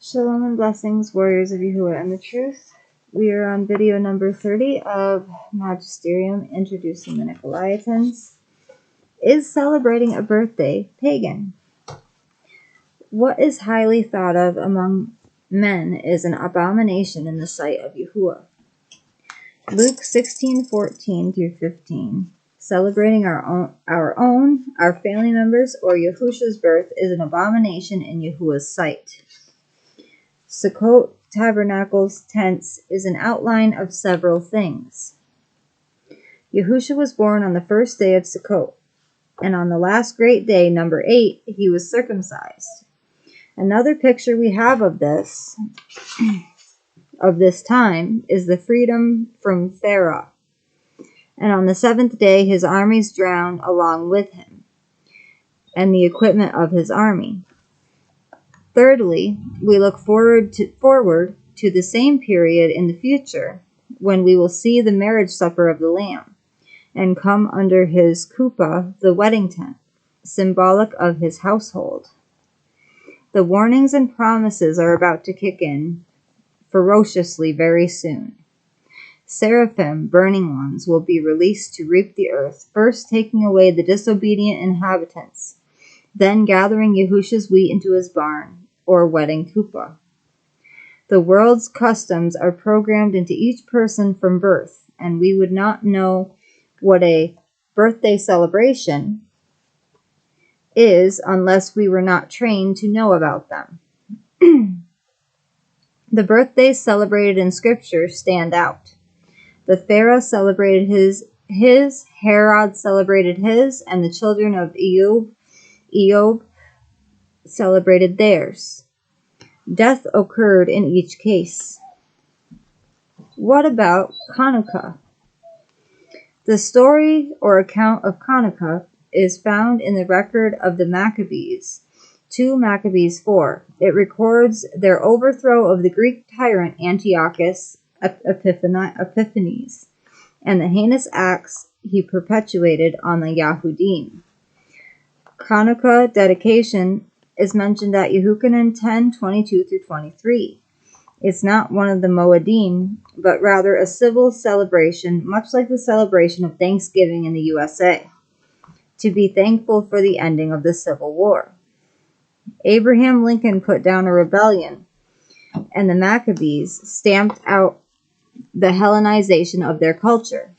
Shalom and blessings, warriors of Yahuah and the truth. We are on video number 30 of Magisterium introducing the Nicolaitans. Is celebrating a birthday pagan? What is highly thought of among men is an abomination in the sight of Yahuah. Luke 16:14-15. Celebrating our family members, or Yahusha's birth is an abomination in Yahuah's sight. Sukkot, tabernacles, tents is an outline of several things. Yahusha was born on the first day of Sukkot, and on the last great day, number 8, he was circumcised. Another picture we have of this time is the freedom from Pharaoh. And on the 7th day, his armies drowned along with him, and the equipment of his army. Thirdly, we look forward to the same period in the future when we will see the marriage supper of the Lamb and come under his kuppah, the wedding tent, symbolic of his household. The warnings and promises are about to kick in ferociously very soon. Seraphim, burning ones, will be released to reap the earth, first taking away the disobedient inhabitants, then gathering Yahusha's wheat into his barn, or wedding kuppah. The world's customs are programmed into each person from birth, and we would not know what a birthday celebration is unless we were not trained to know about them. The birthdays celebrated in Scripture stand out. The Pharaoh celebrated his, Herod celebrated his, and the children of Eob celebrated theirs. Death occurred in each case. What about KANUKAH? The story or account of KANUKAH is found in the record of the Maccabees, 2 Maccabees 4. It records their overthrow of the Greek tyrant Antiochus Epiphanes and the heinous acts he perpetuated on the Yahudim. KANUKAH dedication is mentioned at Yehukanan 10:22-23. It's not one of the Moedim, but rather a civil celebration, much like the celebration of Thanksgiving in the USA, to be thankful for the ending of the Civil War. Abraham Lincoln put down a rebellion, and the Maccabees stamped out the Hellenization of their culture.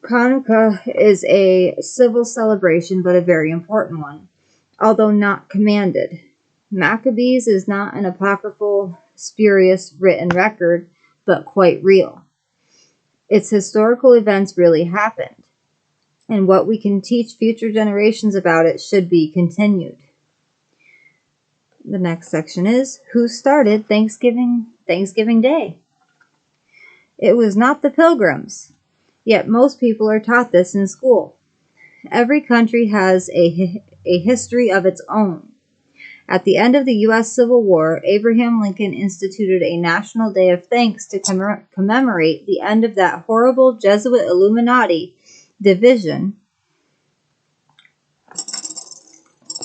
KANUKAH is a civil celebration, but a very important one, although not commanded. Maccabees is not an apocryphal, spurious written record, but quite real. Its historical events really happened, and what we can teach future generations about it should be continued. The next section is, who started Thanksgiving Day? It was not the Pilgrims, yet most people are taught this in school. Every country has a history of its own. At the end of the U.S. Civil War, Abraham Lincoln instituted a National Day of Thanks to commemorate the end of that horrible Jesuit Illuminati division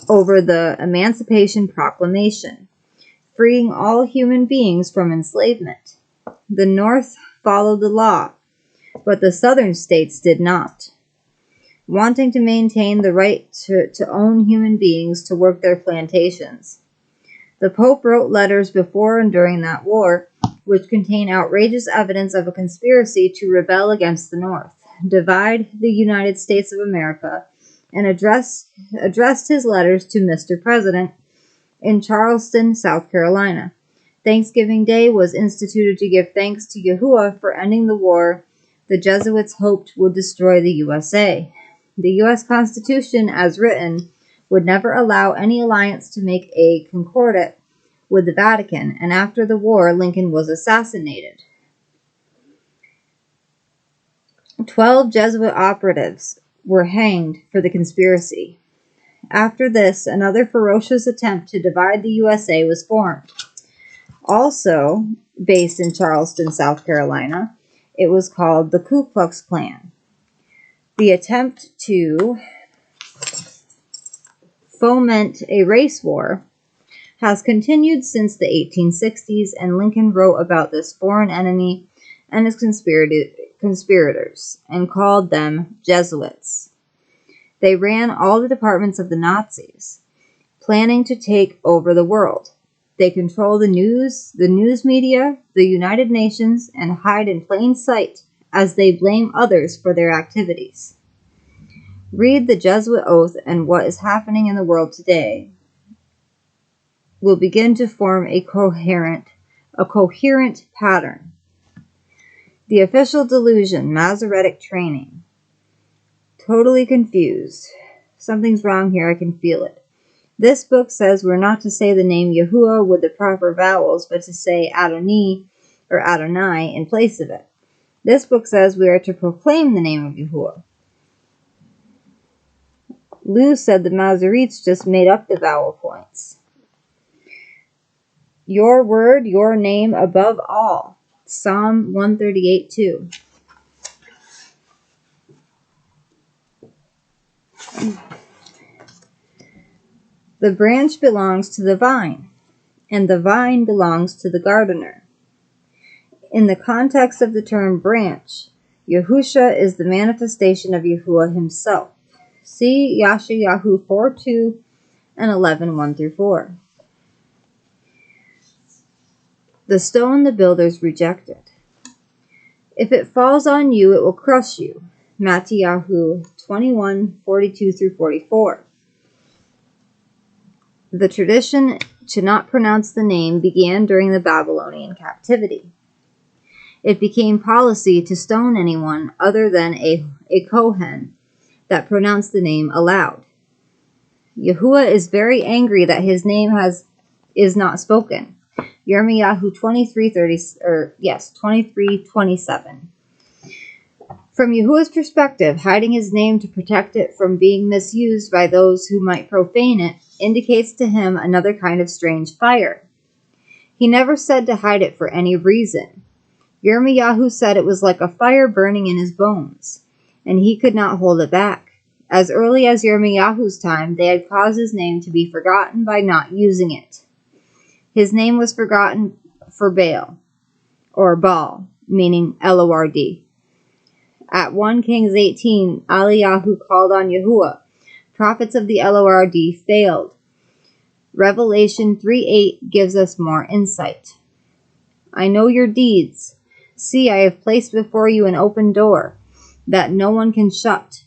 over the Emancipation Proclamation, freeing all human beings from enslavement. The North followed the law, but the Southern states did not, wanting to maintain the right to own human beings to work their plantations. The Pope wrote letters before and during that war, which contain outrageous evidence of a conspiracy to rebel against the North, divide the United States of America, and addressed his letters to Mr. President in Charleston, South Carolina. Thanksgiving Day was instituted to give thanks to Yahuah for ending the war the Jesuits hoped would destroy the USA. The U.S. Constitution, as written, would never allow any alliance to make a concordat with the Vatican, and after the war, Lincoln was assassinated. 12 Jesuit operatives were hanged for the conspiracy. After this, another ferocious attempt to divide the USA was formed. Also based in Charleston, South Carolina, it was called the Ku Klux Klan. The attempt to foment a race war has continued since the 1860s, and Lincoln wrote about this foreign enemy and his conspirators and called them Jesuits. They ran all the departments of the Nazis, planning to take over the world. They control the news media, the United Nations, and hide in plain sight as they blame others for their activities. Read the Jesuit oath, and what is happening in the world today will begin to form a coherent pattern. The official delusion, Masoretic training. Totally confused. Something's wrong here, I can feel it. This book says we're not to say the name Yahuah with the proper vowels, but to say Adoni or Adonai in place of it. This book says we are to proclaim the name of Yahuah. Lou said the Masoretes just made up the vowel points. Your word, your name above all. Psalm 138:2. The branch belongs to the vine, and the vine belongs to the gardener. In the context of the term branch, Yahusha is the manifestation of Yahuah himself. See Yashayahu 4:2 and 11:1-4. The stone the builders rejected. If it falls on you, it will crush you. Matthew 21:42-44. The tradition to not pronounce the name began during the Babylonian captivity. It became policy to stone anyone other than a Kohen that pronounced the name aloud. Yahuah is very angry that his name is not spoken. Yirmiyahu 23:27. From Yahuah's perspective, hiding his name to protect it from being misused by those who might profane it indicates to him another kind of strange fire. He never said to hide it for any reason. Yirmiyahu said it was like a fire burning in his bones, and he could not hold it back. As early as Yirmiyahu's time, they had caused his name to be forgotten by not using it. His name was forgotten for Baal, or Baal, meaning Lord. At 1 Kings 18, Eliyahu called on Yahuah. Prophets of the Lord failed. Revelation 3:8 gives us more insight. I know your deeds. See, I have placed before you an open door that no one can shut.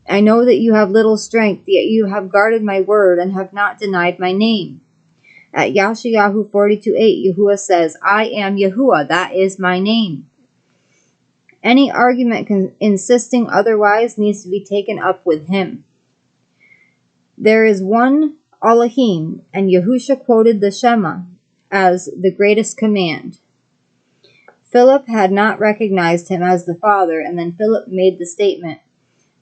I know that you have little strength, yet you have guarded my word and have not denied my name. At Yashayahu 42:8, Yahuah says, I am Yahuah, that is my name. Any argument insisting otherwise needs to be taken up with him. There is one Elohim, and Yahusha quoted the Shema as the greatest command. Philip had not recognized him as the Father, and then Philip made the statement,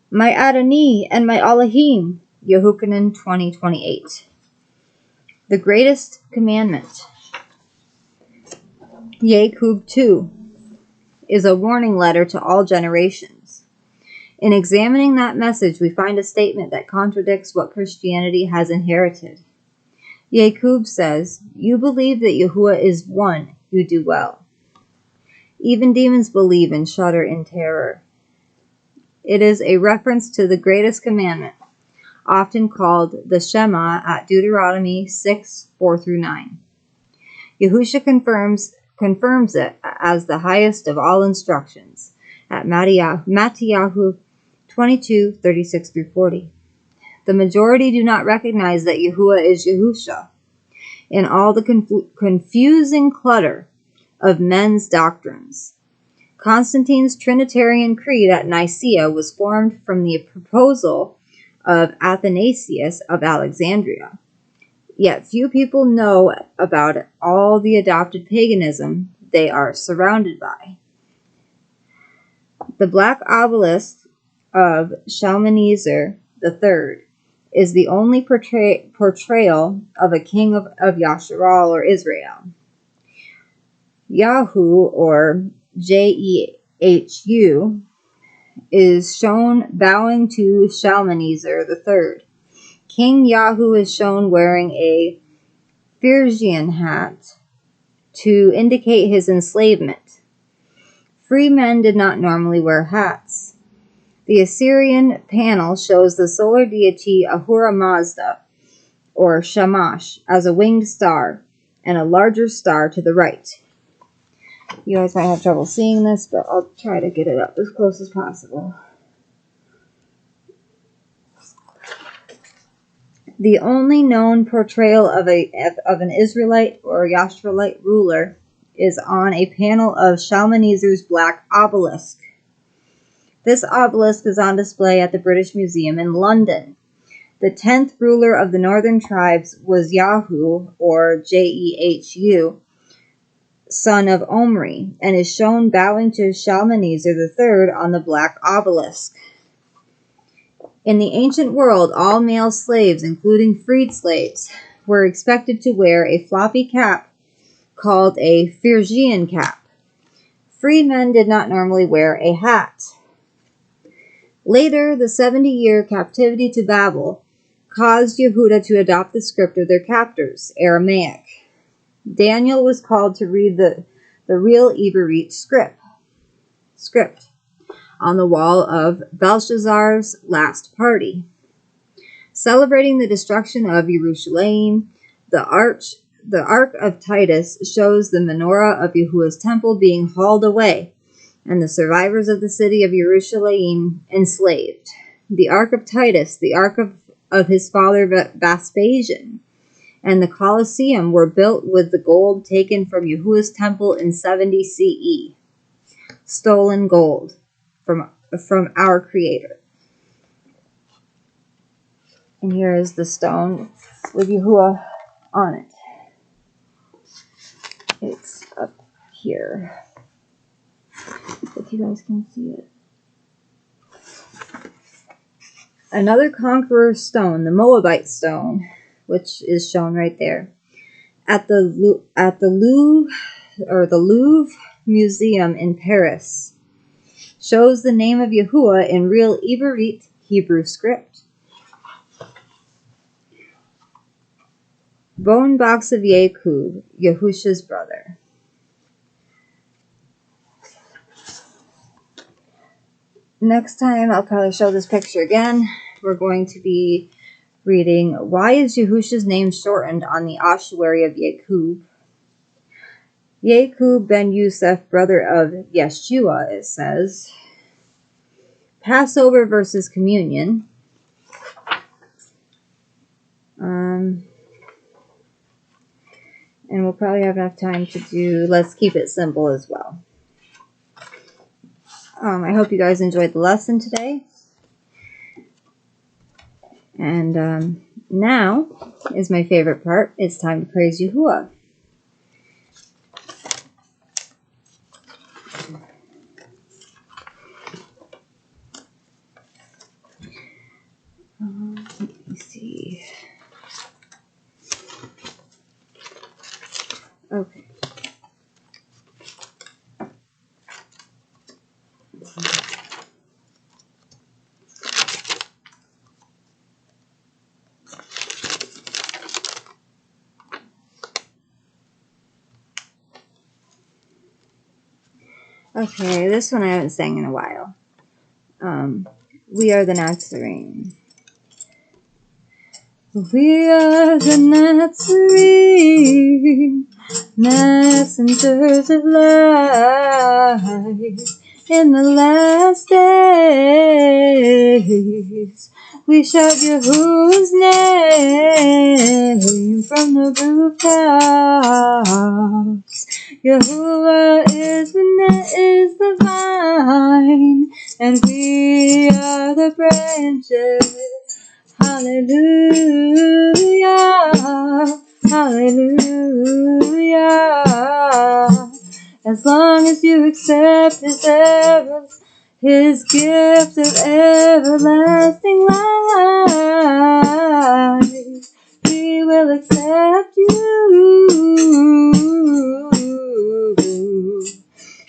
my Adoni and my Elohim, Yehukanan 20:28. The greatest commandment. Yekub 2 is a warning letter to all generations. In examining that message, we find a statement that contradicts what Christianity has inherited. Yekub says, you believe that Yahuah is one, you do well. Even demons believe and shudder in terror. It is a reference to the greatest commandment, often called the Shema at Deuteronomy 6:4-9. Yahusha confirms it as the highest of all instructions at Matthew 22:36-40. The majority do not recognize that Yahuah is Yahusha. In all the confusing clutter of men's doctrines, Constantine's Trinitarian Creed at Nicaea was formed from the proposal of Athanasius of Alexandria. Yet few people know about all the adopted paganism they are surrounded by. The black obelisk of Shalmaneser III is the only portrayal of a king of Yasharal or Israel. Yahu or Jehu is shown bowing to Shalmaneser III. King Yahu is shown wearing a Phrygian hat to indicate his enslavement. Free men did not normally wear hats. The Assyrian panel shows the solar deity Ahura Mazda, or Shamash, as a winged star, and a larger star to the right. You guys might have trouble seeing this, but I'll try to get it up as close as possible. The only known portrayal of an Israelite or Yashtralite ruler is on a panel of Shalmaneser's black obelisk. This obelisk is on display at the British Museum in London. The 10th ruler of the northern tribes was Yahuah, or Jehu, son of Omri, and is shown bowing to Shalmaneser III on the black obelisk. In the ancient world, all male slaves, including freed slaves, were expected to wear a floppy cap called a Phrygian cap. Freed men did not normally wear a hat. Later, the 70-year captivity to Babel caused Yehudah to adopt the script of their captors, Aramaic. Daniel was called to read the real Iberite script on the wall of Belshazzar's last party. Celebrating the destruction of Jerusalem, the Ark of Titus shows the menorah of Yahuah's temple being hauled away, and the survivors of the city of Jerusalem enslaved. The Ark of Titus, the Ark of his father Vespasian, and the Colosseum were built with the gold taken from Yahuah's temple in 70 CE. Stolen gold from our Creator. And here is the stone with Yahuah on it. It's up here, if you guys can see it. Another conqueror's stone, the Moabite stone, which is shown right there, at the Louvre Museum in Paris, shows the name of Yahuah in real Iberite Hebrew script. Bone box of Yaakov, Yahusha's brother. Next time, I'll probably show this picture again. We're going to be reading, why is Yahusha's name shortened on the ossuary of Yaakov? Yaakov ben Yosef, brother of Yeshua, it says. Passover versus communion. And we'll probably have enough time to do Let's Keep It Simple as well. I hope you guys enjoyed the lesson today. And now is my favorite part. It's time to praise Yahuah. Let me see. Okay. Okay, this one I haven't sang in a while. We are the Nazarene. We are the Nazarene, messengers of light. In the last days, we shout Yahuwah's name from the rooftops. Yahuah is the vine, and we are the branches. Hallelujah, hallelujah. As long as you accept his gift of everlasting life, he will accept you.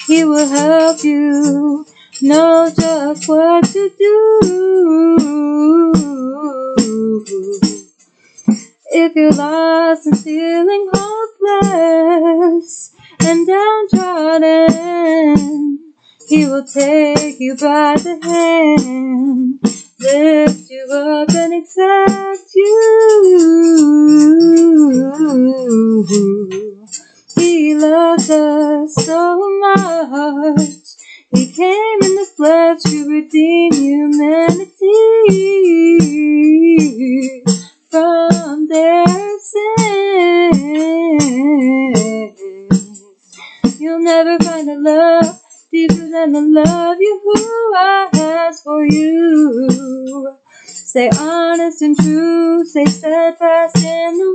He will help you know just what to do. If you're lost and feeling hopeless and downtrodden, He will take you by the hand, lift you up and accept you. He loves us so much. He came in the flesh to redeem humanity from their sins. You'll never find a love deeper than the love Yahuah has for you. Stay honest and true, stay steadfast in the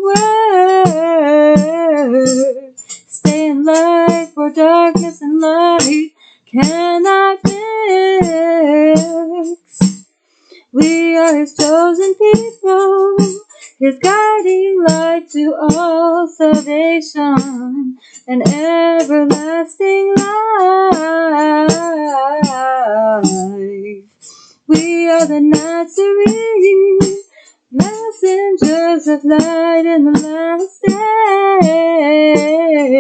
word. Stay in light, for darkness and light cannot mix. We are His chosen people, His guiding light to all salvation and everlasting life. We are the Nazarene, messengers of light in the last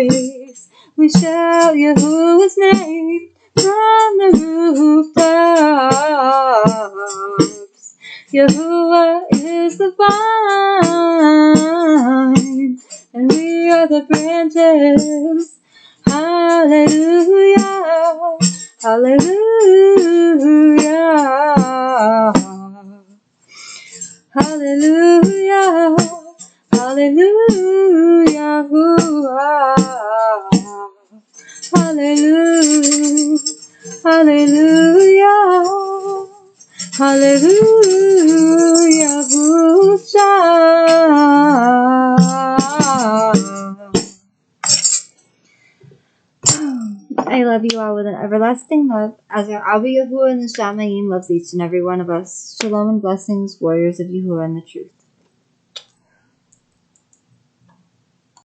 days. We shout Yahuah's name from the rooftops. Yahuah is the vine, and we are the branches. Hallelujah, hallelujah, hallelujah, hallelujah, hallelujah, hallelujah, hallelujah, I love you all with an everlasting love, as our Abba Yahuah and the Shamayim loves each and every one of us. Shalom and blessings, warriors of Yahuah and the truth.